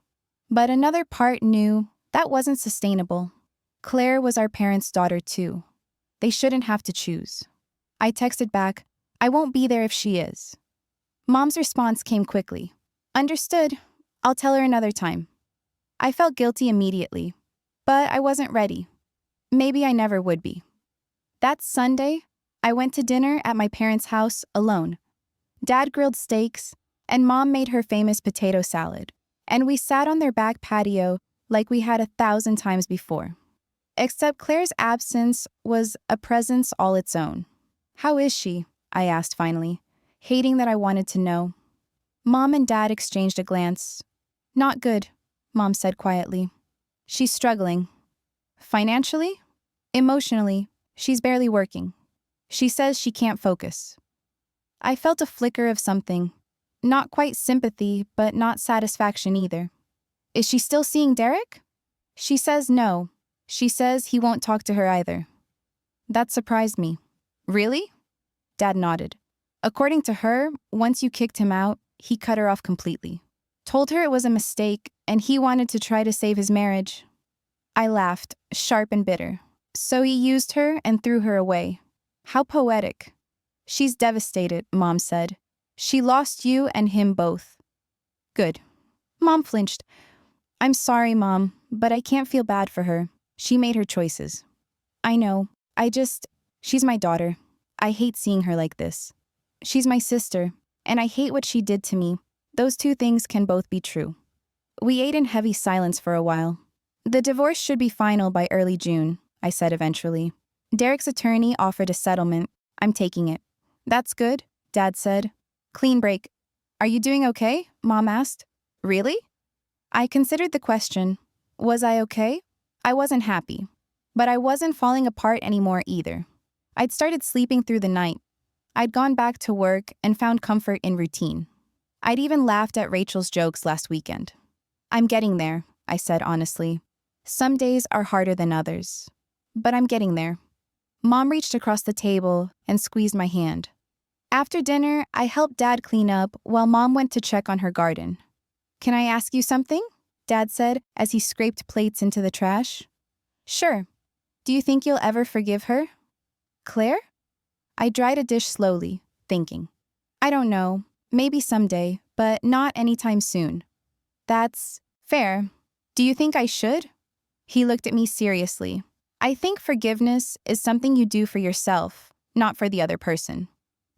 But another part knew that wasn't sustainable. Claire was our parents' daughter too. They shouldn't have to choose. I texted back, I won't be there if she is. Mom's response came quickly. Understood. I'll tell her another time. I felt guilty immediately, but I wasn't ready. Maybe I never would be. That Sunday, I went to dinner at my parents' house alone. Dad grilled steaks, and Mom made her famous potato salad, and we sat on their back patio like we had 1,000 times before. Except Claire's absence was a presence all its own. How is she? I asked finally, hating that I wanted to know. Mom and Dad exchanged a glance. Not good, Mom said quietly. She's struggling. Financially? Emotionally, she's barely working. She says she can't focus. I felt a flicker of something. Not quite sympathy, but not satisfaction either. Is she still seeing Derek? She says no. She says he won't talk to her either. That surprised me. Really? Dad nodded. According to her, once you kicked him out, he cut her off completely. Told her it was a mistake, and he wanted to try to save his marriage. I laughed, sharp and bitter. So he used her and threw her away. How poetic. She's devastated, Mom said. She lost you and him both. Good. Mom flinched. I'm sorry, Mom, but I can't feel bad for her. She made her choices. I know. She's my daughter. I hate seeing her like this. She's my sister, and I hate what she did to me. Those two things can both be true. We ate in heavy silence for a while. The divorce should be final by early June, I said eventually. Derek's attorney offered a settlement. I'm taking it. That's good, Dad said. Clean break. Are you doing okay? Mom asked. Really? I considered the question. Was I okay? I wasn't happy, but I wasn't falling apart anymore either. I'd started sleeping through the night. I'd gone back to work and found comfort in routine. I'd even laughed at Rachel's jokes last weekend. I'm getting there, I said honestly. Some days are harder than others, but I'm getting there. Mom reached across the table and squeezed my hand. After dinner, I helped Dad clean up while Mom went to check on her garden. "Can I ask you something?" Dad said as he scraped plates into the trash. "Sure. Do you think you'll ever forgive her?" "Claire?" I dried a dish slowly, thinking. "I don't know. Maybe someday, but not anytime soon." "That's fair. Do you think I should?" He looked at me seriously. "I think forgiveness is something you do for yourself, not for the other person.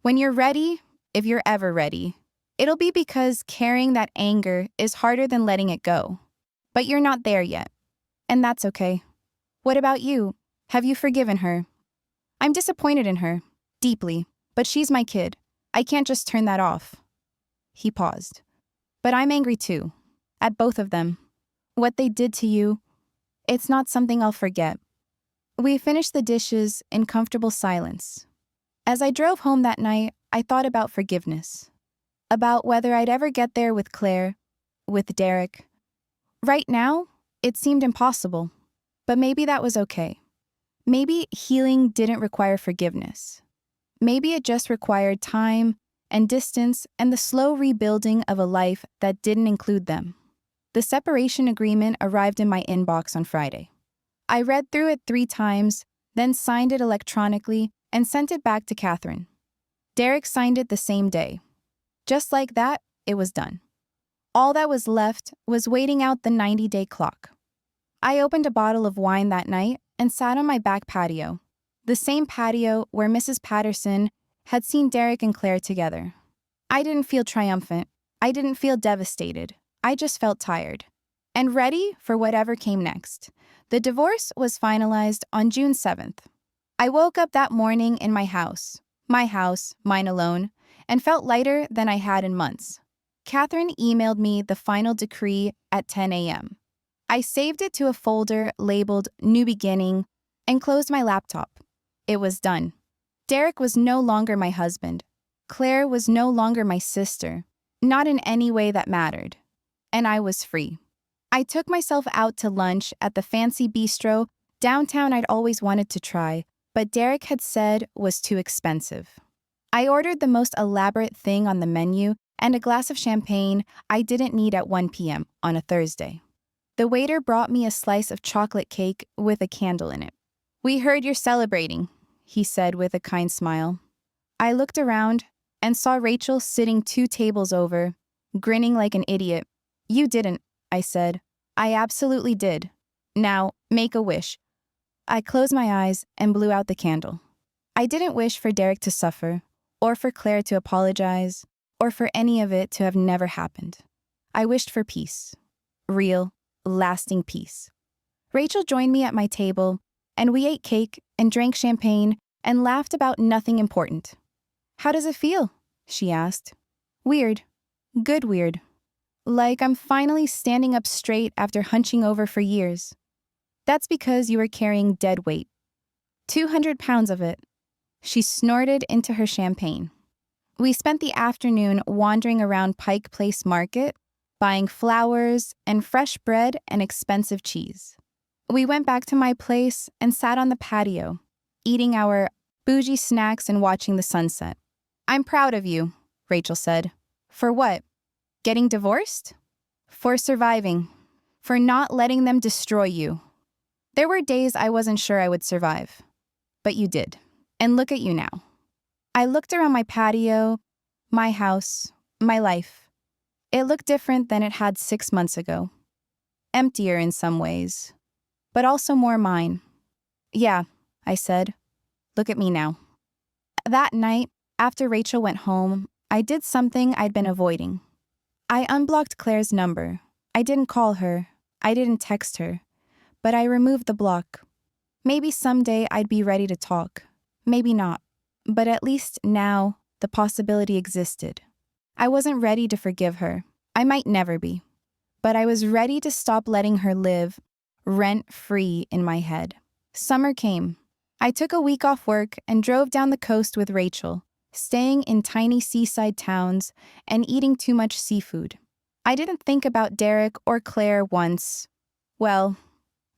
When you're ready, if you're ever ready, it'll be because carrying that anger is harder than letting it go. But you're not there yet, and that's okay. What about you? Have you forgiven her?" "I'm disappointed in her, deeply, but she's my kid. I can't just turn that off." He paused. "But I'm angry too, at both of them. What they did to you, it's not something I'll forget." We finished the dishes in comfortable silence. As I drove home that night, I thought about forgiveness. About whether I'd ever get there with Claire, with Derek. Right now, it seemed impossible. But maybe that was okay. Maybe healing didn't require forgiveness. Maybe it just required time and distance and the slow rebuilding of a life that didn't include them. The separation agreement arrived in my inbox on Friday. I read through it 3 times, then signed it electronically and sent it back to Catherine. Derek signed it the same day. Just like that, it was done. All that was left was waiting out the 90-day clock. I opened a bottle of wine that night and sat on my back patio, the same patio where Mrs. Patterson had seen Derek and Claire together. I didn't feel triumphant. I didn't feel devastated. I just felt tired and ready for whatever came next. The divorce was finalized on June 7th. I woke up that morning in my house, mine alone, and felt lighter than I had in months. Catherine emailed me the final decree at 10 a.m. I saved it to a folder labeled New Beginning and closed my laptop. It was done. Derek was no longer my husband. Claire was no longer my sister, not in any way that mattered. And I was free. I took myself out to lunch at the fancy bistro downtown I'd always wanted to try, but Derek had said was too expensive. I ordered the most elaborate thing on the menu and a glass of champagne I didn't need at 1 p.m. on a Thursday. The waiter brought me a slice of chocolate cake with a candle in it. "We heard you're celebrating," he said with a kind smile. I looked around and saw Rachel sitting 2 tables over, grinning like an idiot. "You didn't," I said. "I absolutely did. Now, make a wish." I closed my eyes and blew out the candle. I didn't wish for Derek to suffer, or for Claire to apologize, or for any of it to have never happened. I wished for peace. Real, lasting peace. Rachel joined me at my table, and we ate cake and drank champagne and laughed about nothing important. "How does it feel?" she asked. "Weird. Good weird. Like I'm finally standing up straight after hunching over for years." "That's because you were carrying dead weight. 200 pounds of it." She snorted into her champagne. We spent the afternoon wandering around Pike Place Market, buying flowers and fresh bread and expensive cheese. We went back to my place and sat on the patio, eating our bougie snacks and watching the sunset. "I'm proud of you," Rachel said. "For what? Getting divorced?" "For surviving. For not letting them destroy you. There were days I wasn't sure I would survive. But you did. And look at you now." I looked around my patio, my house, my life. It looked different than it had 6 months ago. Emptier in some ways, but also more mine. "Yeah," I said. "Look at me now." That night, after Rachel went home, I did something I'd been avoiding. I unblocked Claire's number. I didn't call her. I didn't text her. But I removed the block. Maybe someday I'd be ready to talk. Maybe not. But at least now, the possibility existed. I wasn't ready to forgive her. I might never be. But I was ready to stop letting her live rent-free in my head. Summer came. I took a week off work and drove down the coast with Rachel, staying in tiny seaside towns and eating too much seafood. I didn't think about Derek or Claire once. Well,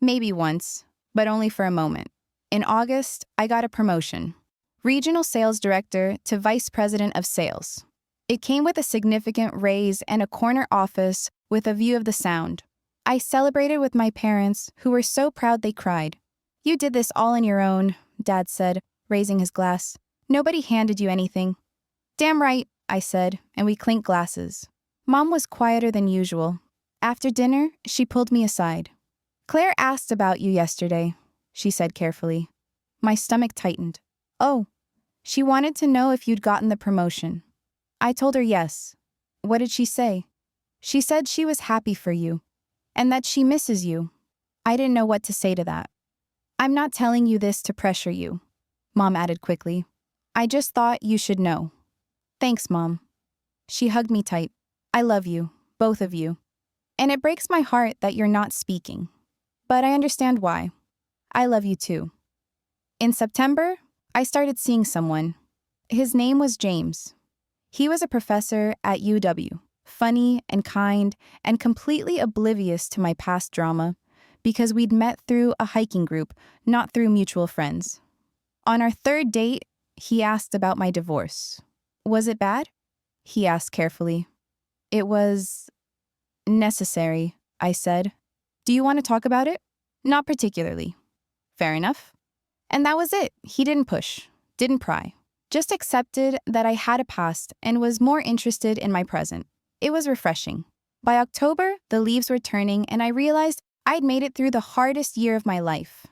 maybe once, but only for a moment. In August, I got a promotion. Regional sales director to vice president of sales. It came with a significant raise and a corner office with a view of the Sound. I celebrated with my parents, who were so proud they cried. "You did this all on your own," Dad said, raising his glass. "Nobody handed you anything." "Damn right," I said, and we clinked glasses. Mom was quieter than usual. After dinner, she pulled me aside. "Claire asked about you yesterday," she said carefully. My stomach tightened. "Oh, she wanted to know if you'd gotten the promotion." I told her yes. "What did she say?" "She said she was happy for you, and that she misses you." I didn't know what to say to that. "I'm not telling you this to pressure you," Mom added quickly. "I just thought you should know." "Thanks, Mom." She hugged me tight. "I love you, both of you. And it breaks my heart that you're not speaking. But I understand why. I love you too." In September, I started seeing someone. His name was James. He was a professor at UW, funny and kind and completely oblivious to my past drama because we'd met through a hiking group, not through mutual friends. On our third date, he asked about my divorce. "Was it bad?" he asked carefully. "It was necessary," I said. "Do you want to talk about it?" "Not particularly." "Fair enough." And that was it. He didn't push, didn't pry. Just accepted that I had a past and was more interested in my present. It was refreshing. By October, the leaves were turning and I realized I'd made it through the hardest year of my life.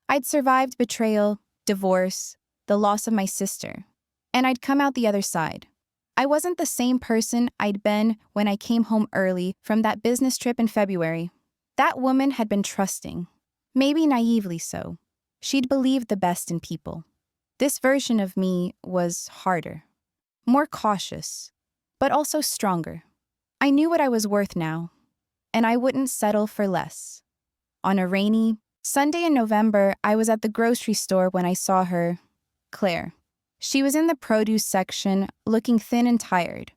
I'd survived betrayal, divorce, the loss of my sister, and I'd come out the other side. I wasn't the same person I'd been when I came home early from that business trip in February. That woman had been trusting, maybe naively so. She'd believed the best in people. This version of me was harder, more cautious, but also stronger. I knew what I was worth now, and I wouldn't settle for less. On a rainy Sunday in November, I was at the grocery store when I saw her, Claire. She was in the produce section, looking thin and tired.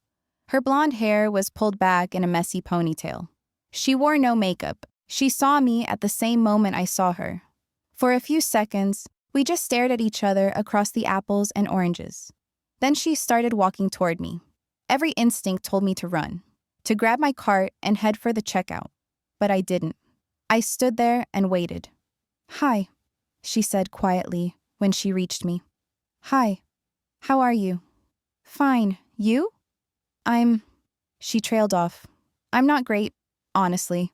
Her blonde hair was pulled back in a messy ponytail. She wore no makeup. She saw me at the same moment I saw her. For a few seconds, we just stared at each other across the apples and oranges. Then she started walking toward me. Every instinct told me to run, to grab my cart and head for the checkout. But I didn't. I stood there and waited. "Hi," she said quietly when she reached me. "Hi. How are you?" "Fine. You?" She trailed off. "I'm not great, honestly."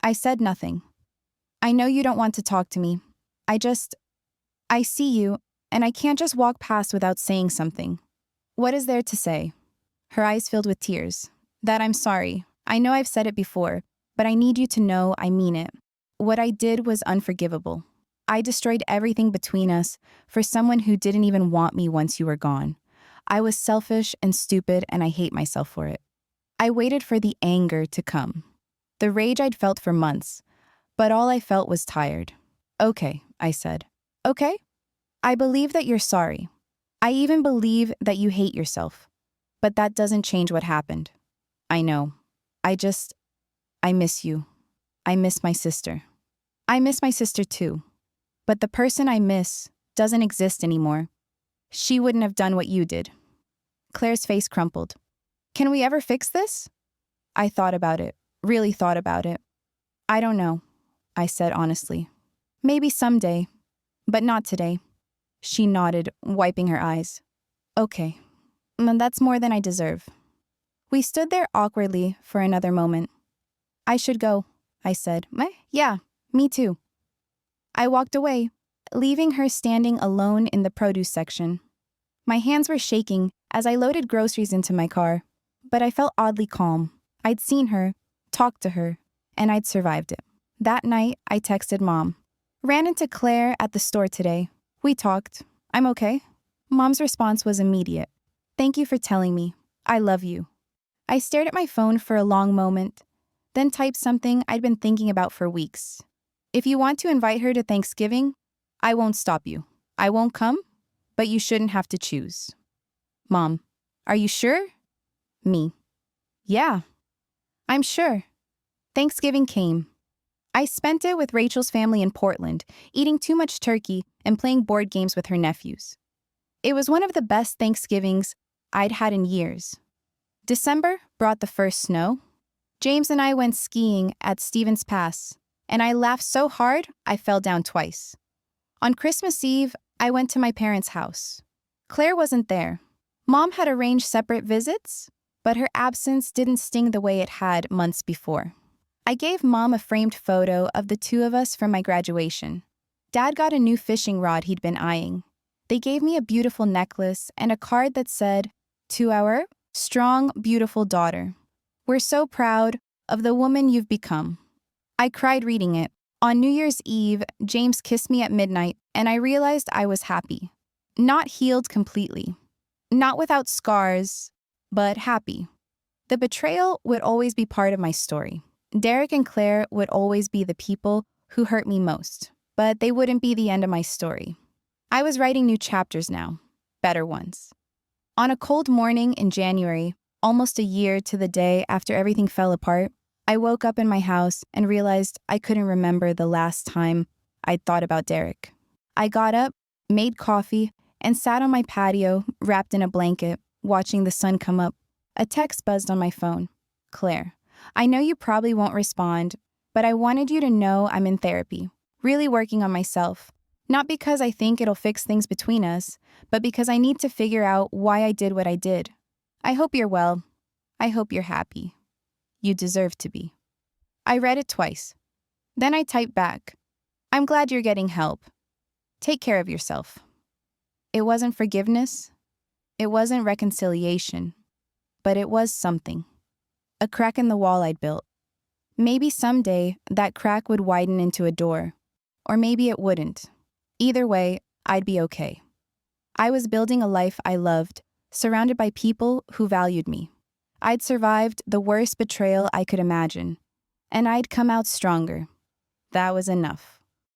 I said nothing. "I know you don't want to talk to me. I see you, and I can't just walk past without saying something." "What is there to say?" Her eyes filled with tears. "That I'm sorry. I know I've said it before, but I need you to know I mean it. What I did was unforgivable. I destroyed everything between us for someone who didn't even want me once you were gone. I was selfish and stupid, and I hate myself for it." I waited for the anger to come. The rage I'd felt for months, but all I felt was tired. "Okay," I said. "Okay? I believe that you're sorry. I even believe that you hate yourself. But that doesn't change what happened. I know. I miss you. I miss my sister. I miss my sister too. But the person I miss doesn't exist anymore. She wouldn't have done what you did." Claire's face crumpled. "Can we ever fix this?" I thought about it, really thought about it. "I don't know," I said honestly. "Maybe someday, but not today." She nodded, wiping her eyes. "Okay, that's more than I deserve." We stood there awkwardly for another moment. "I should go," I said. Yeah, me too." I walked away, leaving her standing alone in the produce section. My hands were shaking as I loaded groceries into my car, but I felt oddly calm. I'd seen her, talked to her, and I'd survived it. That night, I texted Mom. "Ran into Claire at the store today. We talked. I'm okay." Mom's response was immediate. "Thank you for telling me. I love you." I stared at my phone for a long moment, then typed something I'd been thinking about for weeks. "If you want to invite her to Thanksgiving, I won't stop you. I won't come, but you shouldn't have to choose." Mom: "Are you sure?" Me: "Yeah, I'm sure." Thanksgiving came. I spent it with Rachel's family in Portland, eating too much turkey and playing board games with her nephews. It was one of the best Thanksgivings I'd had in years. December brought the first snow. James and I went skiing at Stevens Pass, and I laughed so hard I fell down twice. On Christmas Eve, I went to my parents' house. Claire wasn't there. Mom had arranged separate visits, but her absence didn't sting the way it had months before. I gave Mom a framed photo of the two of us from my graduation. Dad got a new fishing rod he'd been eyeing. They gave me a beautiful necklace and a card that said, "To our strong, beautiful daughter. We're so proud of the woman you've become." I cried reading it. On New Year's Eve, James kissed me at midnight, and I realized I was happy. Not healed completely. Not without scars, but happy. The betrayal would always be part of my story. Derek and Claire would always be the people who hurt me most, but they wouldn't be the end of my story. I was writing new chapters now, better ones. On a cold morning in January, almost a year to the day after everything fell apart, I woke up in my house and realized I couldn't remember the last time I'd thought about Derek. I got up, made coffee, and sat on my patio, wrapped in a blanket, watching the sun come up. A text buzzed on my phone. "Claire, I know you probably won't respond, but I wanted you to know I'm in therapy, really working on myself. Not because I think it'll fix things between us, but because I need to figure out why I did what I did. I hope you're well. I hope you're happy. You deserve to be." I read it twice. Then I typed back, "I'm glad you're getting help. Take care of yourself." It wasn't forgiveness. It wasn't reconciliation. But it was something. A crack in the wall I'd built. Maybe someday that crack would widen into a door. Or maybe it wouldn't. Either way, I'd be okay. I was building a life I loved, surrounded by people who valued me. I'd survived the worst betrayal I could imagine, and I'd come out stronger. That was enough.